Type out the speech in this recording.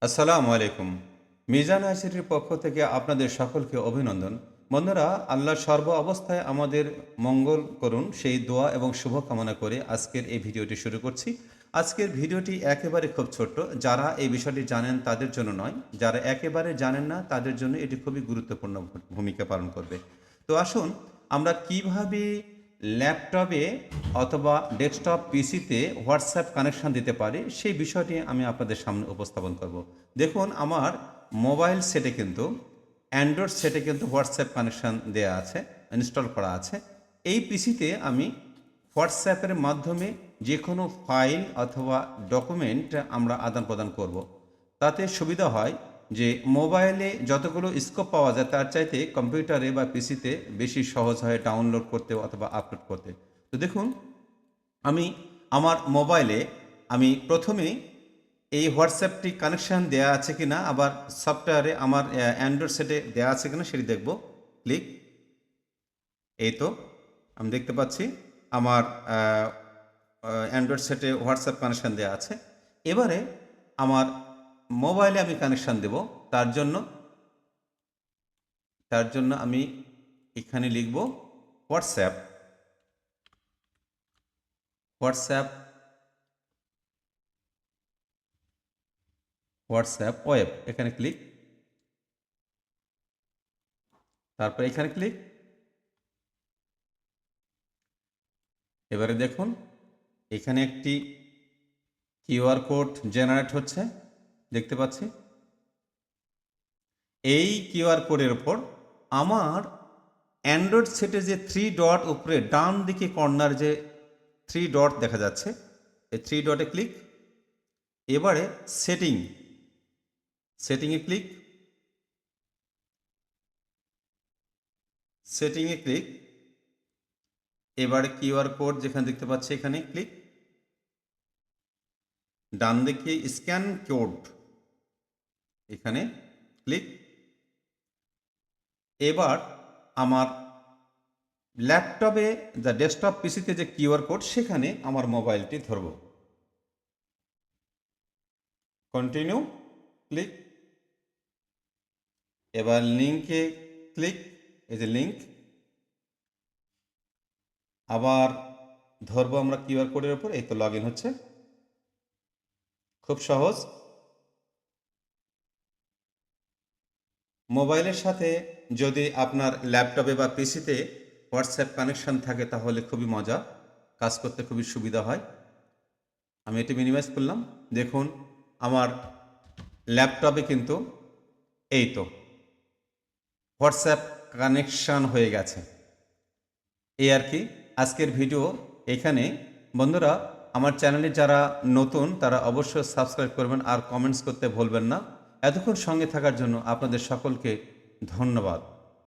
আসসালামু আলাইকুম। মিজান আইসিটির পক্ষ থেকে আপনাদের সকলকে অভিনন্দন। বন্ধুরা, আল্লাহ সর্ব অবস্থায় আমাদের মঙ্গল করুন সেই দোয়া এবং শুভকামনা করে আজকের এই ভিডিওটি শুরু করছি। আজকের ভিডিওটি একেবারে খুব ছোট্ট। যারা এই বিষয়টি জানেন তাদের জন্য নয়, যারা একেবারে জানেন না তাদের জন্য এটি খুবই গুরুত্বপূর্ণ ভূমিকা পালন করবে। তো আসুন আমরা কিভাবে ল্যাপটপে অথবা ডেস্কটপ পিসিতে হোয়াটসঅ্যাপ কানেকশান দিতে পারি সেই বিষয়টি আমি আপনাদের সামনে উপস্থাপন করব। দেখুন, আমার মোবাইল সেটে কিন্তু অ্যান্ড্রয়েড সেটে কিন্তু হোয়াটসঅ্যাপ কানেকশান দেওয়া আছে, ইনস্টল করা আছে। এই পিসিতে আমি হোয়াটসঅ্যাপের মাধ্যমে যে কোনো ফাইল অথবা ডকুমেন্ট আমরা আদান প্রদান করব। তাতে সুবিধা হয় যে মোবাইলে যতগুলো স্কোপ পাওয়া যায় তার চাইতে কম্পিউটারে বা পিসিতে বেশি সহজ হয় ডাউনলোড করতে অথবা আপলোড করতে। তো দেখুন, আমি আমার মোবাইলে আমি প্রথমে এই হোয়াটসঅ্যাপটি কানেকশান দেওয়া আছে কিনা, আবার সফটওয়্যারে আমার অ্যান্ড্রয়েড সেটে দেওয়া আছে কিনা সেটি দেখব। ক্লিক। এই তো আমি দেখতে পাচ্ছি আমার অ্যান্ড্রয়েড সেটে হোয়াটসঅ্যাপ কানেকশান দেওয়া আছে। এবারে আমার মোবাইলে আমি কানেকশান দেব। তার জন্য তার জন্য আমি এখানে লিখব হোয়াটসঅ্যাপ। হোয়াটসঅ্যাপ হোয়াটসঅ্যাপ ওয়েব, এখানে ক্লিক। তারপর এখানে ক্লিক। এবারে দেখুন, এখানে একটি কিউআর কোড জেনারেট হচ্ছে, দেখতে পাচ্ছি। এই কিউআর কোডের উপর আমার অ্যান্ড্রয়েড সেটে যে থ্রি ডট উপরে ডান দিকে কর্নার যে থ্রি ডট দেখা যাচ্ছে, এই থ্রি ডটে ক্লিক। এবারে সেটিংয়ে ক্লিক। সেটিংয়ে ক্লিক। এবারে কিউআর কোড যেখানে দেখতে পাচ্ছি এখানে ক্লিক। ডান দিকে স্ক্যান কোড, এখানে ক্লিক। এবার আমার ল্যাপটপে যা ডেস্কটপ পিসিতে যে কিউআর কোড সেখানে আমার মোবাইলটি ধরব। Continue, click. এবার লিঙ্কে ক্লিক। এই যে লিঙ্ক, আবার ধরবো আমরা কিউআর কোডের উপর। এই তো লগ ইন হচ্ছে, খুব সহজ। মোবাইলের সাথে যদি আপনার ল্যাপটপে বা পিসিতে হোয়াটসঅ্যাপ কানেকশান থাকে তাহলে খুবই মজা, কাজ করতে খুবই সুবিধা হয়। আমি এটি মিনিমাইজ করলাম। দেখুন, আমার ল্যাপটপে কিন্তু এই তো হোয়াটসঅ্যাপ কানেকশান হয়ে গেছে। এই আর কি আজকের ভিডিও এখানে। বন্ধুরা, আমার চ্যানেলে যারা নতুন তারা অবশ্যই সাবস্ক্রাইব করবেন আর কমেন্টস করতে ভুলবেন না। এতক্ষণ সঙ্গে থাকার জন্য আপনাদের সকলকে ধন্যবাদ।